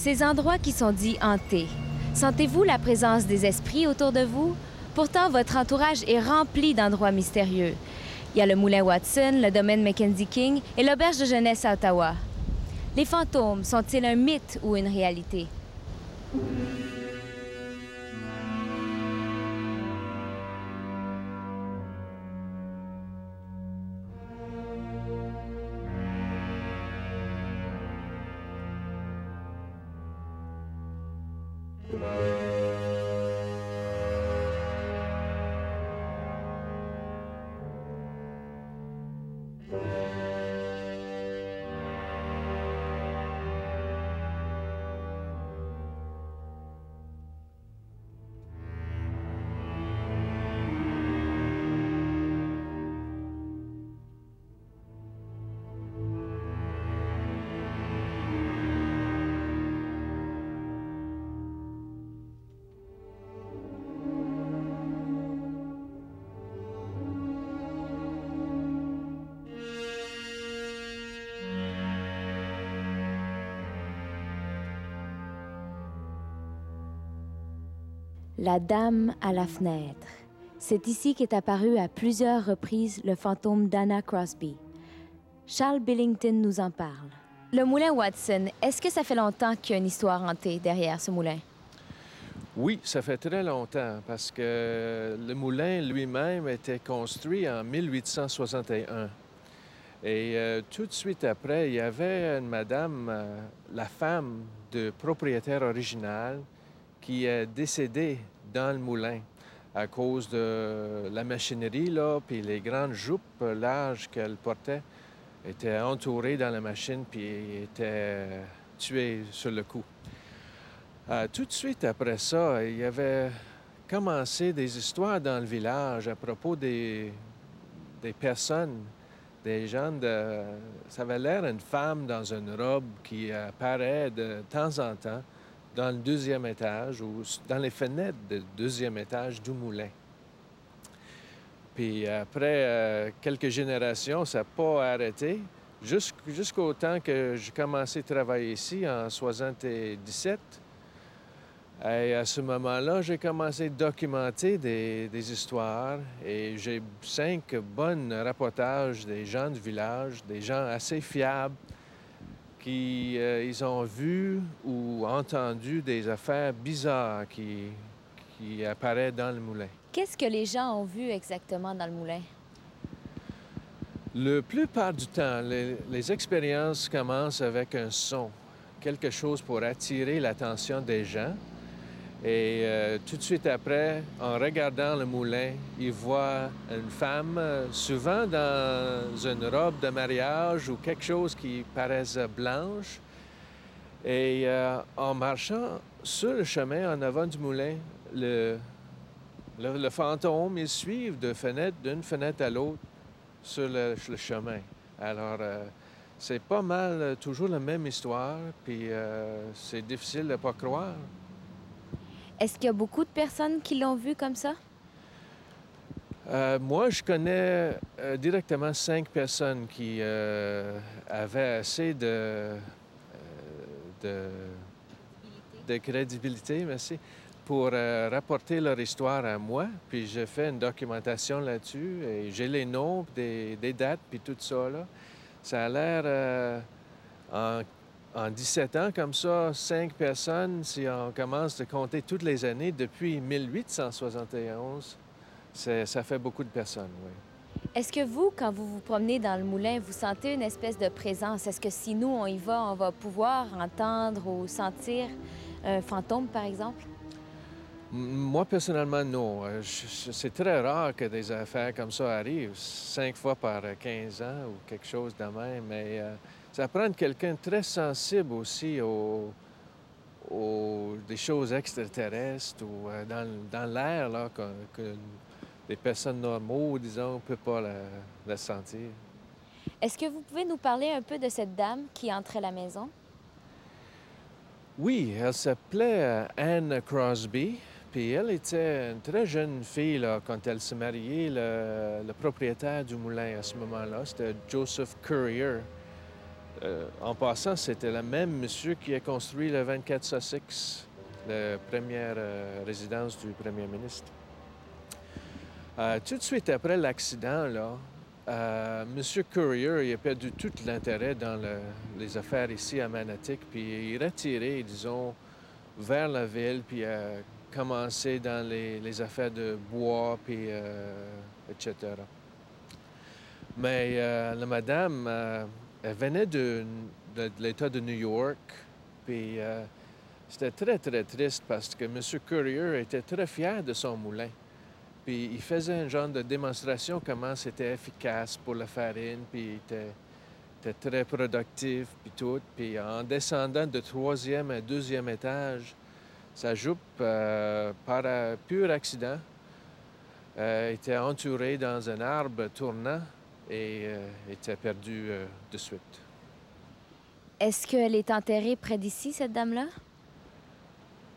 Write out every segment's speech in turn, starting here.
Ces endroits qui sont dits hantés, sentez-vous la présence des esprits autour de vous? Pourtant, votre entourage est rempli d'endroits mystérieux. Il y a le moulin Watson, le domaine Mackenzie King et l'auberge de jeunesse à Ottawa. Les fantômes sont-ils un mythe ou une réalité? La dame à la fenêtre. C'est ici qu'est apparu à plusieurs reprises le fantôme d'Anna Crosby. Charles Billington nous en parle. Le moulin Watson, est-ce que ça fait longtemps qu'il y a une histoire hantée derrière ce moulin? Oui, ça fait très longtemps parce que le moulin lui-même était construit en 1861. Et tout de suite après, il y avait une madame, la femme du propriétaire original, qui est décédée dans le moulin à cause de la machinerie, là, puis les grandes jupes larges qu'elle portait étaient entourées dans la machine, puis était tuée sur le coup. Tout de suite après ça, il y avait commencé des histoires dans le village à propos des personnes, des gens de... Ça avait l'air d'une femme dans une robe qui apparaît de temps en temps dans le deuxième étage ou dans les fenêtres du deuxième étage du moulin. Puis après quelques générations, ça n'a pas arrêté, jusqu'au temps que j'ai commencé à travailler ici en 77. Et à ce moment-là, j'ai commencé à documenter des histoires et j'ai 5 bons reportages des gens du village, des gens assez fiables qui ils ont vu ou entendu des affaires bizarres qui apparaissent dans le moulin. Qu'est-ce que les gens ont vu exactement dans le moulin? La plupart du temps, les expériences commencent avec un son, quelque chose pour attirer l'attention des gens. Et tout de suite après, en regardant le moulin, ils voient une femme, souvent dans une robe de mariage ou quelque chose qui paraisse blanche. Et en marchant sur le chemin en avant du moulin, le fantôme, ils suivent d'une fenêtre à l'autre sur le chemin. Alors, c'est pas mal toujours la même histoire, puis c'est difficile de ne pas croire. Est-ce qu'il y a beaucoup de personnes qui l'ont vu comme ça? Moi, je connais directement 5 personnes qui avaient assez de crédibilité, merci, pour rapporter leur histoire à moi. Puis j'ai fait une documentation là-dessus et j'ai les noms, des dates, puis tout ça, là. Ça a l'air, en 17 ans, comme ça, 5 personnes, si on commence à compter toutes les années, depuis 1871, ça fait beaucoup de personnes, oui. Est-ce que vous, quand vous vous promenez dans le moulin, vous sentez une espèce de présence? Est-ce que si nous, on y va, on va pouvoir entendre ou sentir un fantôme, par exemple? Moi, personnellement, non. C'est très rare que des affaires comme ça arrivent, 5 fois par 15 ans ou quelque chose de même, mais ça prend quelqu'un de très sensible aussi aux des choses extraterrestres ou dans l'air, là, que des personnes normaux, disons, ne peuvent pas la sentir. Est-ce que vous pouvez nous parler un peu de cette dame qui entrait à la maison? Oui, elle s'appelait Anne Crosby, puis elle était une très jeune fille là, quand elle s'est mariée. Le propriétaire du moulin à ce moment-là, c'était Joseph Currier. En passant, c'était le même monsieur qui a construit le 24 Sussex, la première résidence du premier ministre. Tout de suite après l'accident, là, M. Courier il a perdu tout l'intérêt dans les affaires ici à Manotick, puis il est retiré, disons, vers la ville, puis a commencé dans les affaires de bois, puis etc. Mais la madame, elle venait de l'État de New York, puis c'était très, très triste parce que M. Courier était très fier de son moulin. Puis il faisait un genre de démonstration comment c'était efficace pour la farine, puis il était très productif, puis tout. Puis en descendant de troisième à deuxième étage, sa jupe, par un pur accident, était entourée dans un arbre tournant et était perdue de suite. Est-ce qu'elle est enterrée près d'ici, cette dame-là?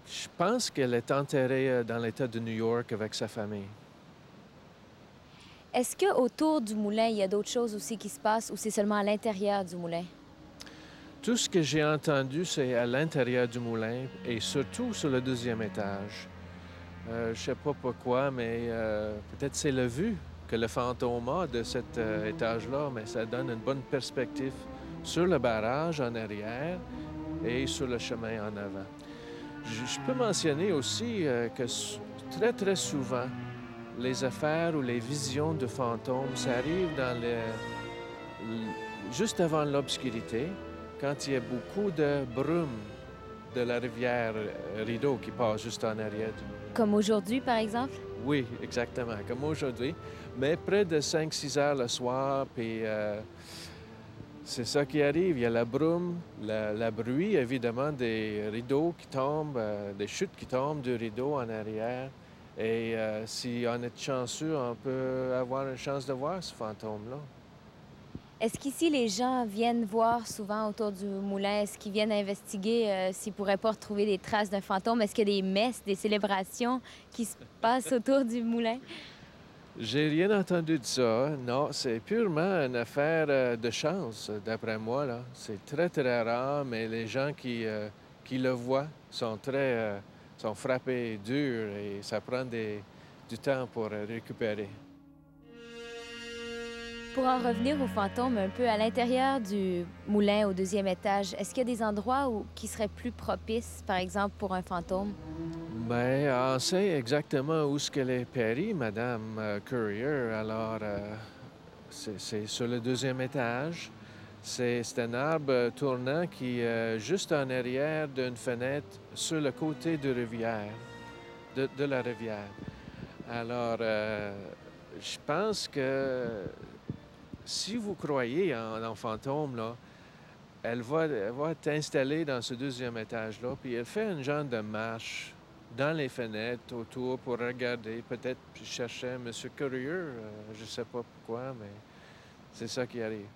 Je pense qu'elle est enterrée dans l'État de New York avec sa famille. Est-ce qu'autour du moulin, il y a d'autres choses aussi qui se passent ou c'est seulement à l'intérieur du moulin? Tout ce que j'ai entendu, c'est à l'intérieur du moulin et surtout sur le deuxième étage. Je ne sais pas pourquoi, mais peut-être c'est la vue que le fantôme a de cet étage-là, mais ça donne une bonne perspective sur le barrage en arrière et sur le chemin en avant. Je peux mentionner aussi que très, très souvent, les affaires ou les visions de fantômes, ça arrive juste avant l'obscurité, quand il y a beaucoup de brume de la rivière Rideau qui passe juste en arrière. Comme aujourd'hui, par exemple? Oui, exactement, comme aujourd'hui. Mais près de 5-6 heures le soir, puis c'est ça qui arrive. Il y a la brume, la bruit, évidemment, des rideaux qui tombent, des chutes qui tombent du rideau en arrière. Et si on est chanceux, on peut avoir une chance de voir ce fantôme-là. Est-ce qu'ici, les gens viennent voir souvent autour du moulin? Est-ce qu'ils viennent investiguer s'ils ne pourraient pas retrouver des traces d'un fantôme? Est-ce qu'il y a des messes, des célébrations qui se passent autour du moulin? J'ai rien entendu de ça. Non, c'est purement une affaire de chance, d'après moi, là. C'est très, très rare, mais les gens qui le voient sont sont frappés dur et ça prend du temps pour récupérer. Pour en revenir aux fantômes, un peu à l'intérieur du moulin au deuxième étage, est-ce qu'il y a des endroits qui seraient plus propices, par exemple, pour un fantôme? Bien, on sait exactement où est-ce qu'elle est périe, Madame Courier. Alors, c'est sur le deuxième étage. C'est un arbre tournant qui est juste en arrière d'une fenêtre sur le côté de la rivière. Alors, je pense que si vous croyez en fantôme, là, elle va être installée dans ce deuxième étage-là, puis elle fait une genre de marche dans les fenêtres autour pour regarder, peut-être chercher M. Courier, je ne sais pas pourquoi, mais c'est ça qui arrive.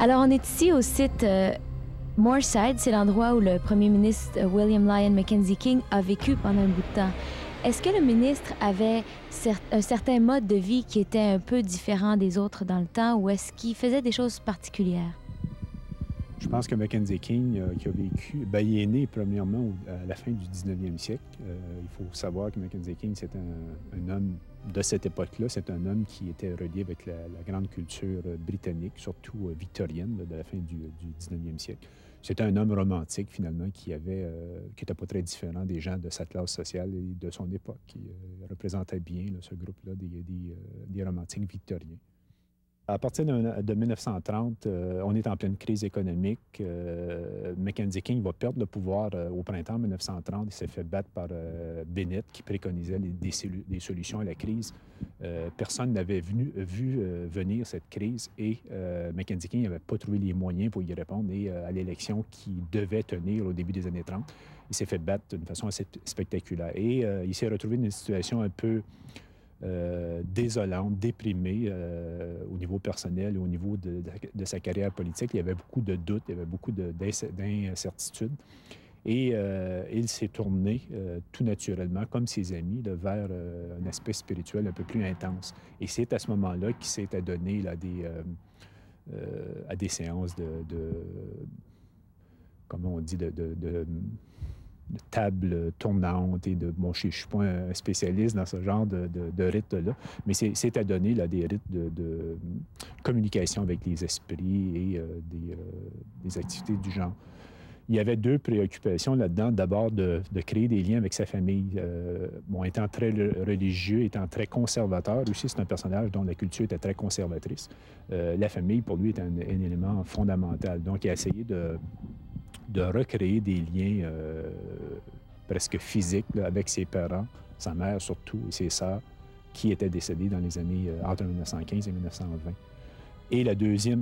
Alors, on est ici au site Moorside. C'est l'endroit où le premier ministre William Lyon Mackenzie King a vécu pendant un bout de temps. Est-ce que le ministre avait un certain mode de vie qui était un peu différent des autres dans le temps, ou est-ce qu'il faisait des choses particulières? Je pense que Mackenzie King, qui a vécu, bien, il est né premièrement à la fin du 19e siècle. Il faut savoir que Mackenzie King, c'est un homme de cette époque-là. C'est un homme qui était relié avec la grande culture britannique, surtout victorienne, là, de la fin du 19e siècle. C'était un homme romantique, finalement, qui n'était pas très différent des gens de sa classe sociale et de son époque, qui représentait bien là, ce groupe-là des romantiques victoriens. À partir de 1930, on est en pleine crise économique. Mackenzie King va perdre le pouvoir au printemps 1930. Il s'est fait battre par Bennett, qui préconisait des solutions à la crise. Personne n'avait vu venir cette crise et Mackenzie King n'avait pas trouvé les moyens pour y répondre. Et à l'élection qui devait tenir au début des années 30, il s'est fait battre d'une façon assez spectaculaire. Et il s'est retrouvé dans une situation un peu désolante, déprimée au niveau personnel et au niveau de sa carrière politique. Il y avait beaucoup de doutes, il y avait beaucoup d'incertitudes. Et il s'est tourné tout naturellement, comme ses amis, là, vers un aspect spirituel un peu plus intense. Et c'est à ce moment-là qu'il s'est adonné là, à des séances comment on dit, de table tournante et de... Bon, je ne suis pas un spécialiste dans ce genre de rites-là, mais c'est à donner là, des rites de communication avec les esprits et des activités du genre. Il y avait deux préoccupations là-dedans. D'abord, de créer des liens avec sa famille. Bon, étant très religieux, étant très conservateur, aussi, c'est un personnage dont la culture était très conservatrice. La famille, pour lui, est un élément fondamental. Donc, il a essayé de recréer des liens presque physiques là, avec ses parents, sa mère surtout, et ses sœurs, qui étaient décédées dans les années entre 1915 et 1920. Et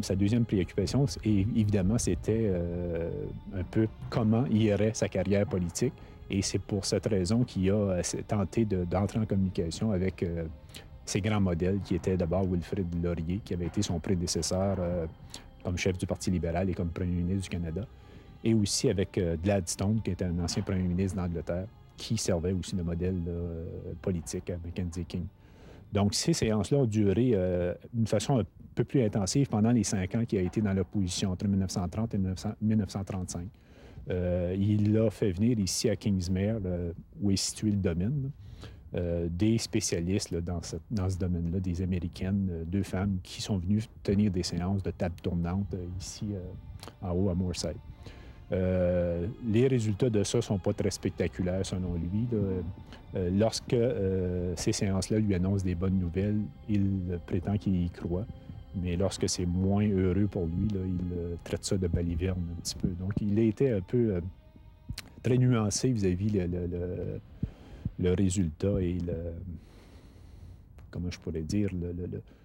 sa deuxième préoccupation, évidemment, c'était un peu comment il irait sa carrière politique. Et c'est pour cette raison qu'il a tenté d'entrer en communication avec ses grands modèles, qui étaient d'abord Wilfrid Laurier, qui avait été son prédécesseur comme chef du Parti libéral et comme premier ministre du Canada, et aussi avec Gladstone, qui était un ancien premier ministre d'Angleterre, qui servait aussi de modèle politique à Mackenzie King. Donc, ces séances-là ont duré d'une façon un peu plus intensive pendant les 5 ans qu'il a été dans l'opposition, entre 1930 et 1935. Il a fait venir ici à Kingsmere, où est situé le domaine, des spécialistes là, dans ce domaine-là, des Américaines, 2 femmes qui sont venues tenir des séances de table tournante ici en haut à Moorside. Les résultats de ça ne sont pas très spectaculaires, selon lui. Lorsque ces séances-là lui annoncent des bonnes nouvelles, il prétend qu'il y croit. Mais lorsque c'est moins heureux pour lui, là, il traite ça de baliverne un petit peu. Donc, il a été un peu très nuancé vis-à-vis le résultat et comment je pourrais dire,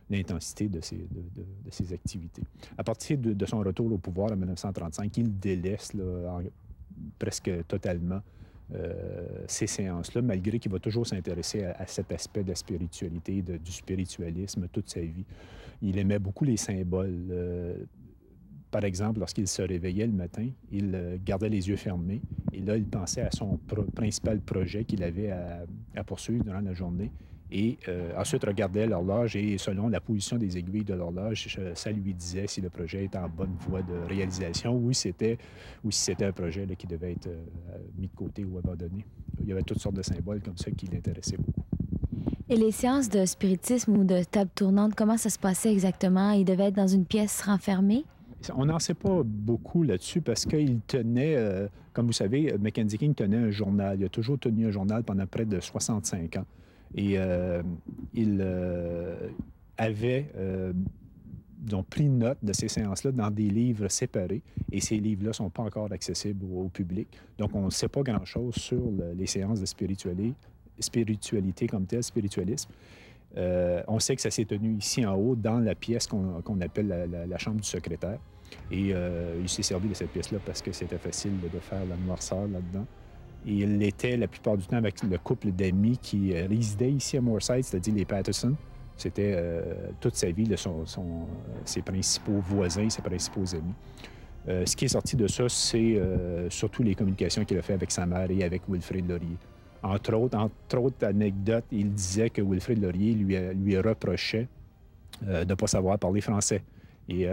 l'intensité de ses activités. À partir de son retour au pouvoir en 1935, il délaisse là, presque totalement ces séances-là, malgré qu'il va toujours s'intéresser à cet aspect de la spiritualité, du spiritualisme toute sa vie. Il aimait beaucoup les symboles. Par exemple, lorsqu'il se réveillait le matin, il gardait les yeux fermés et là, il pensait à son principal projet qu'il avait à poursuivre durant la journée. Et ensuite, regardait l'horloge et selon la position des aiguilles de l'horloge, ça lui disait si le projet était en bonne voie de réalisation ou si c'était un projet là, qui devait être mis de côté ou abandonné. Il y avait toutes sortes de symboles comme ça qui l'intéressaient beaucoup. Et les séances de spiritisme ou de table tournante, comment ça se passait exactement? Il devait être dans une pièce renfermée? On n'en sait pas beaucoup là-dessus parce qu'il tenait, comme vous savez, Mackenzie King tenait un journal. Il a toujours tenu un journal pendant près de 65 ans. Et il avait donc pris note de ces séances-là dans des livres séparés. Et ces livres-là ne sont pas encore accessibles au public. Donc, on ne sait pas grand-chose sur les séances de spiritualité comme telle, spiritualisme. On sait que ça s'est tenu ici en haut, dans la pièce qu'on appelle la chambre du secrétaire. Et il s'est servi de cette pièce-là parce que c'était facile de faire la noirceur là-dedans. Et il était la plupart du temps avec le couple d'amis qui résidaient ici à Moorside, c'est-à-dire les Patterson. C'était toute sa vie ses principaux voisins, ses principaux amis. Ce qui est sorti de ça, c'est surtout les communications qu'il a fait avec sa mère et avec Wilfrid Laurier. Entre autres anecdotes, il disait que Wilfrid Laurier lui reprochait de ne pas savoir parler français. Et,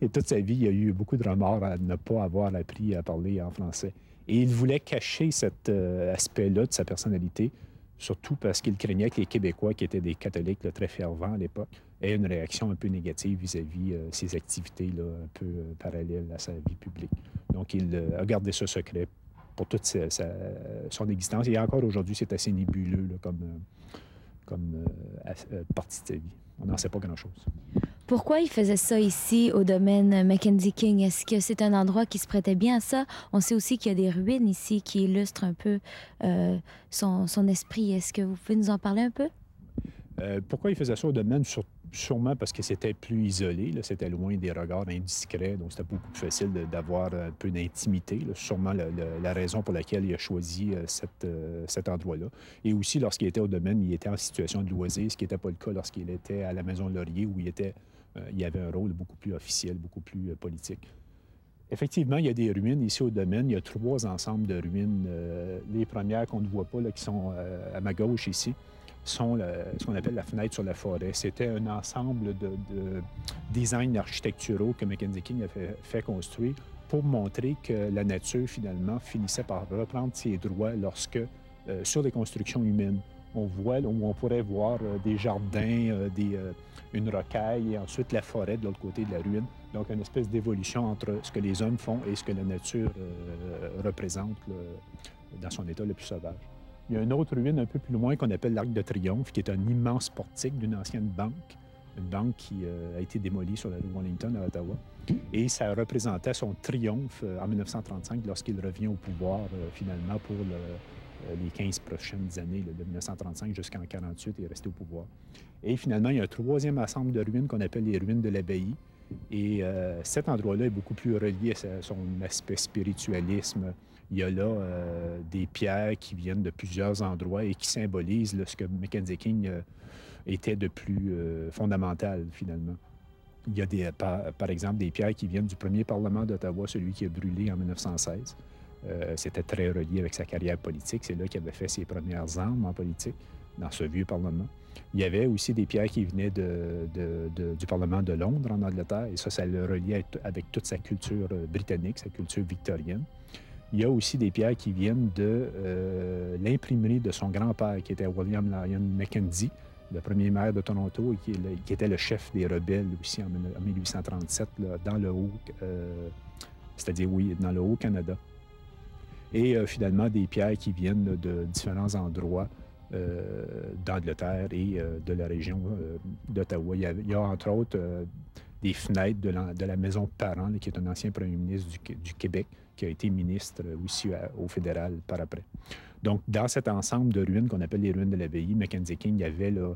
et toute sa vie, il a eu beaucoup de remords à ne pas avoir appris à parler en français. Et il voulait cacher cet aspect-là de sa personnalité, surtout parce qu'il craignait que les Québécois, qui étaient des catholiques là, très fervents à l'époque, aient une réaction un peu négative vis-à-vis ses activités là, un peu parallèles à sa vie publique. Donc, il a gardé ça secret pour toute son existence. Et encore aujourd'hui, c'est assez nébuleux là, comme partie de sa vie. On n'en sait pas grand-chose. Pourquoi il faisait ça ici, au domaine Mackenzie King? Est-ce que c'est un endroit qui se prêtait bien à ça? On sait aussi qu'il y a des ruines ici qui illustrent un peu son esprit. Est-ce que vous pouvez nous en parler un peu? Pourquoi il faisait ça au domaine? Sûrement parce que c'était plus isolé, c'était loin des regards indiscrets, donc c'était beaucoup plus facile d'avoir un peu d'intimité. Sûrement la raison pour laquelle il a choisi cet endroit-là. Et aussi, lorsqu'il était au domaine, il était en situation de loisir, ce qui n'était pas le cas lorsqu'il était à la Maison Laurier, où il avait un rôle beaucoup plus officiel, beaucoup plus politique. Effectivement, il y a des ruines ici au domaine. Il y a 3 ensembles de ruines. Les premières qu'on ne voit pas, là, qui sont à ma gauche ici, sont ce qu'on appelle la fenêtre sur la forêt. C'était un ensemble de designs architecturaux que Mackenzie King a fait construire pour montrer que la nature, finalement, finissait par reprendre ses droits lorsque, sur les constructions humaines, on pourrait voir des jardins, une rocaille et ensuite la forêt de l'autre côté de la ruine. Donc, une espèce d'évolution entre ce que les hommes font et ce que la nature représente dans son état le plus sauvage. Il y a une autre ruine un peu plus loin qu'on appelle l'Arc de Triomphe, qui est un immense portique d'une ancienne banque, une banque qui a été démolie sur la rue Wellington à Ottawa. Et ça représentait son triomphe en 1935 lorsqu'il revient au pouvoir finalement pour les 15 prochaines années, de 1935 jusqu'en 1948, il est resté au pouvoir. Et finalement, il y a un 3e ensemble de ruines qu'on appelle les ruines de l'abbaye. Et cet endroit-là est beaucoup plus relié à son aspect spiritualisme. Il y a là des pierres qui viennent de plusieurs endroits et qui symbolisent là, ce que Mackenzie King était de plus fondamental, finalement. Il y a par exemple des pierres qui viennent du premier Parlement d'Ottawa, celui qui a brûlé en 1916. C'était très relié avec sa carrière politique. C'est là qu'il avait fait ses premières armes en politique, dans ce vieux Parlement. Il y avait aussi des pierres qui venaient du Parlement de Londres, en Angleterre, et ça le reliait avec toute sa culture britannique, sa culture victorienne. Il y a aussi des pierres qui viennent de l'imprimerie de son grand-père, qui était William Lyon Mackenzie, le premier maire de Toronto, et qui était le chef des rebelles aussi en 1837, là, dans le dans le Haut-Canada. Et finalement, des pierres qui viennent de différents endroits d'Angleterre et de la région d'Ottawa. Il y a entre autres des fenêtres de la maison Parent, là, qui est un ancien premier ministre du Québec, qui a été ministre aussi au fédéral par après. Donc, dans cet ensemble de ruines qu'on appelle les ruines de l'abbaye, Mackenzie King avait là,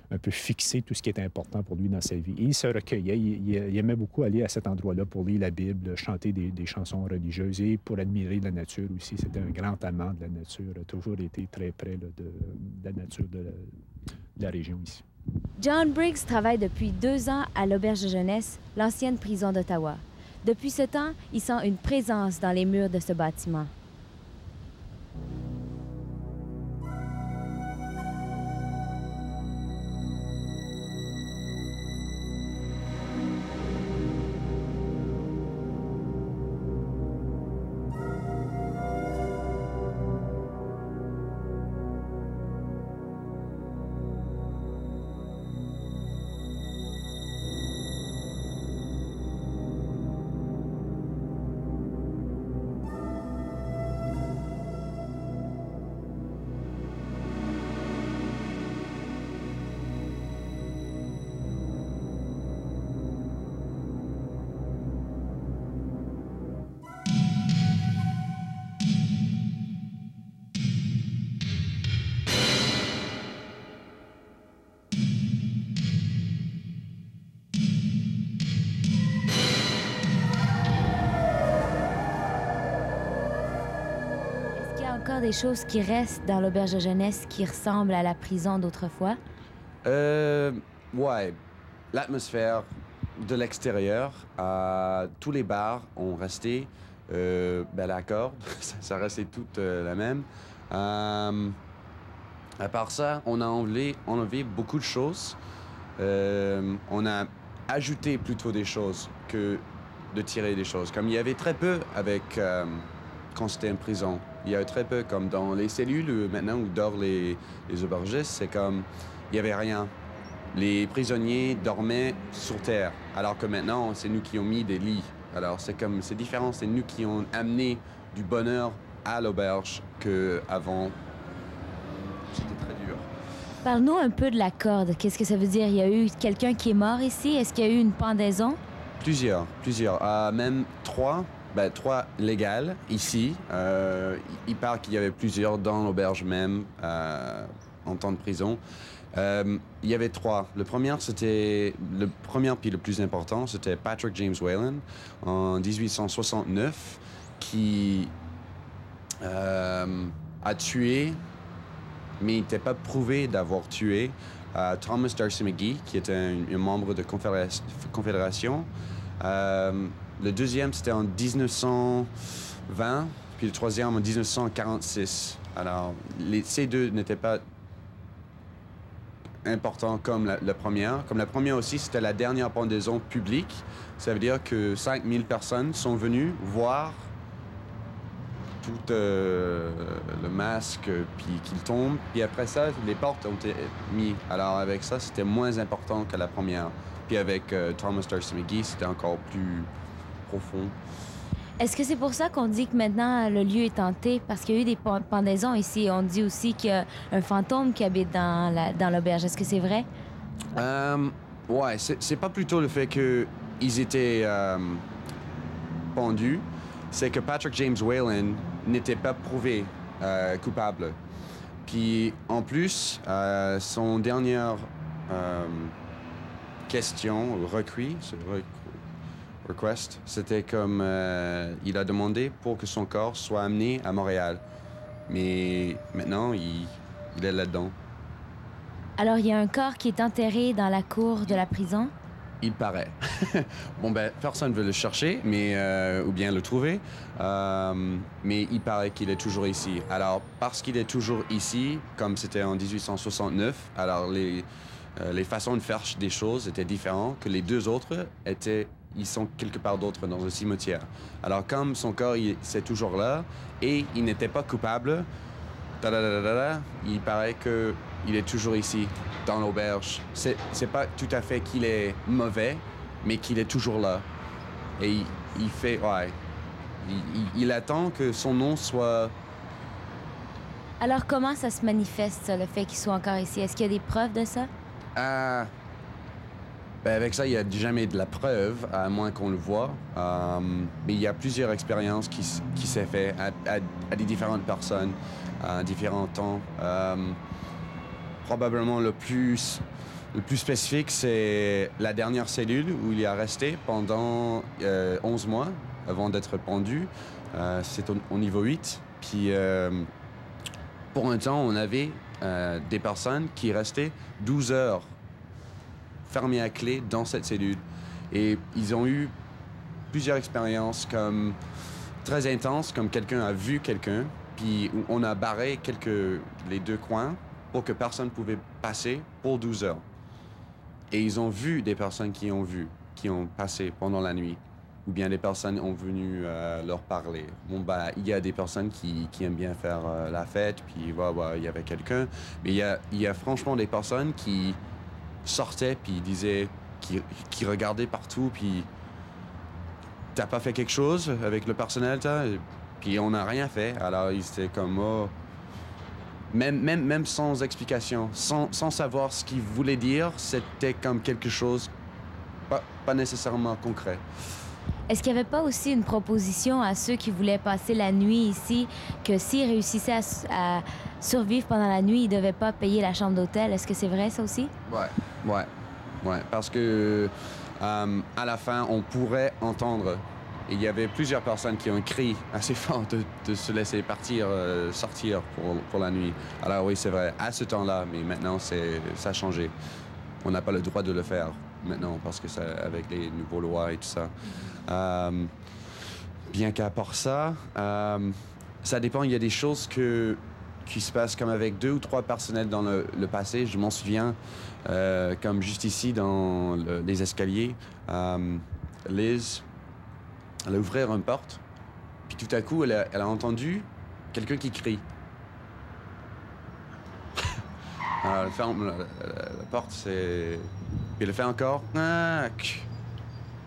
un peu fixé tout ce qui était important pour lui dans sa vie. Et il se recueillait, il aimait beaucoup aller à cet endroit-là pour lire la Bible, chanter des chansons religieuses et pour admirer la nature aussi. C'était un grand amant de la nature, a toujours été très près là, de la nature de la région ici. John Briggs travaille depuis 2 ans à l'Auberge de jeunesse, l'ancienne prison d'Ottawa. Depuis ce temps, il sent une présence dans les murs de ce bâtiment. Encore des choses qui restent dans l'auberge de jeunesse qui ressemblent à la prison d'autrefois? Ouais, l'atmosphère de l'extérieur, tous les bars ont resté la corde, ça restait toute la même. À part ça, on a enlevé beaucoup de choses. On a ajouté plutôt des choses que de tirer des choses. Comme il y avait très peu avec quand c'était en prison. Il y avait très peu, comme dans les cellules maintenant où dorment les aubergistes, c'est comme il n'y avait rien. Les prisonniers dormaient sur terre, alors que maintenant, c'est nous qui avons mis des lits. Alors, c'est différent, c'est nous qui avons amené du bonheur à l'auberge qu'avant. C'était très dur. Parle-nous un peu de la corde. Qu'est-ce que ça veut dire? Il y a eu quelqu'un qui est mort ici? Est-ce qu'il y a eu une pendaison? Plusieurs. Même trois légales ici. Il paraît qu'il y avait plusieurs dans l'auberge même en temps de prison. Il y avait trois. Le premier puis le plus important, c'était Patrick James Whelan en 1869 qui a tué, mais il n'était pas prouvé d'avoir tué Thomas D'Arcy McGee, qui était un membre de Confédération. Le deuxième, c'était en 1920, puis le troisième en 1946. Alors, ces deux n'étaient pas important comme la première. Comme la première aussi, c'était la dernière pendaison publique. Ça veut dire que 5000 personnes sont venues voir tout le masque, puis qu'il tombe. Puis après ça, les portes ont été mises. Alors avec ça, c'était moins important que la première. Puis avec Thomas D'Arcy McGee, c'était encore plus profond. Est-ce que c'est pour ça qu'on dit que maintenant le lieu est hanté? Parce qu'il y a eu des pendaisons ici. On dit aussi qu'il y a un fantôme qui habite dans l'auberge. Est-ce que c'est vrai? Ouais, c'est pas plutôt le fait qu'ils étaient pendus. C'est que Patrick James Whelan n'était pas prouvé coupable. Puis en plus, son dernière question, request, c'était comme il a demandé pour que son corps soit amené à Montréal. Mais maintenant, il est là-dedans. Alors, il y a un corps qui est enterré dans la cour de la prison? Il paraît. Personne ne veut le chercher, ou bien le trouver. Mais il paraît qu'il est toujours ici. Alors, parce qu'il est toujours ici, comme c'était en 1869, alors les façons de faire des choses étaient différentes que les deux autres ils sont quelque part d'autre dans un cimetière. Alors, comme son corps, c'est toujours là, et il n'était pas coupable, il paraît qu'il est toujours ici, dans l'auberge. C'est pas tout à fait qu'il est mauvais, mais qu'il est toujours là. Et il fait... Ouais. Il attend que son nom soit... Alors, comment ça se manifeste, ça, le fait qu'il soit encore ici? Est-ce qu'il y a des preuves de ça? Avec ça, il n'y a jamais de la preuve, à moins qu'on le voit. Mais il y a plusieurs expériences qui s'est fait à des différentes personnes, à différents temps. Probablement le plus spécifique, c'est la dernière cellule où il est resté pendant 11 mois avant d'être pendu. C'est au niveau 8. Puis, pour un temps, on avait des personnes qui restaient 12 heures fermés à clé dans cette cellule. Et ils ont eu plusieurs expériences comme très intenses, comme quelqu'un a vu quelqu'un, puis on a barré les deux coins pour que personne ne pouvait passer pour 12 heures. Et ils ont vu des personnes qui ont passé pendant la nuit, ou bien des personnes ont venu leur parler. Il y a des personnes qui aiment bien faire la fête, puis il y avait quelqu'un. Mais il y a franchement des personnes qui sortaient puis disaient, qui regardaient partout, puis t'as pas fait quelque chose avec le personnel, puis on n'a rien fait. Alors ils étaient comme même sans explication, sans savoir ce qu'ils voulaient dire, c'était comme quelque chose pas nécessairement concret. Est-ce qu'il n'y avait pas aussi une proposition à ceux qui voulaient passer la nuit ici, que s'ils réussissaient à survivre pendant la nuit, ils ne devaient pas payer la chambre d'hôtel? Est-ce que c'est vrai, ça aussi? Ouais. Parce que à la fin, on pourrait entendre Et il y avait plusieurs personnes qui ont crié assez fort de se laisser sortir pour la nuit. Alors oui, c'est vrai, à ce temps-là, mais maintenant, ça a changé. On n'a pas le droit de le faire maintenant parce que avec les nouveaux lois et tout ça. Bien qu'à part ça, ça dépend. Il y a des choses qui se passent comme avec 2 ou 3 personnels dans le passé. Je m'en souviens, comme juste ici dans les escaliers, Liz, elle a ouvert une porte, puis tout à coup, elle a entendu quelqu'un qui crie. Alors, elle ferme la porte, puis elle fait encore.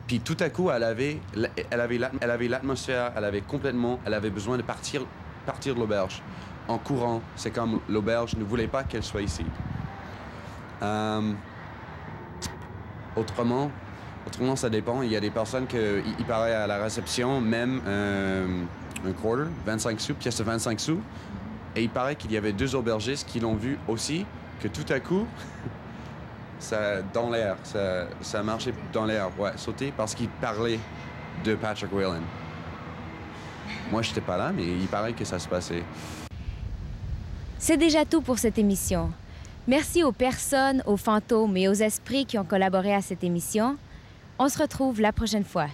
Puis tout à coup, elle avait l'atmosphère, elle avait besoin de partir de l'auberge en courant. C'est comme l'auberge ne voulait pas qu'elle soit ici. Autrement, ça dépend. Il y a des personnes il paraît à la réception, même un quarter, 25 sous, pièce de 25 sous. Et il paraît qu'il y avait 2 aubergistes qui l'ont vu aussi, que tout à coup, dans l'air, ça marchait dans l'air, ouais, sauter, parce qu'il parlait de Patrick Whelan. Moi, je n'étais pas là, mais il paraît que ça se passait. C'est déjà tout pour cette émission. Merci aux personnes, aux fantômes et aux esprits qui ont collaboré à cette émission. On se retrouve la prochaine fois.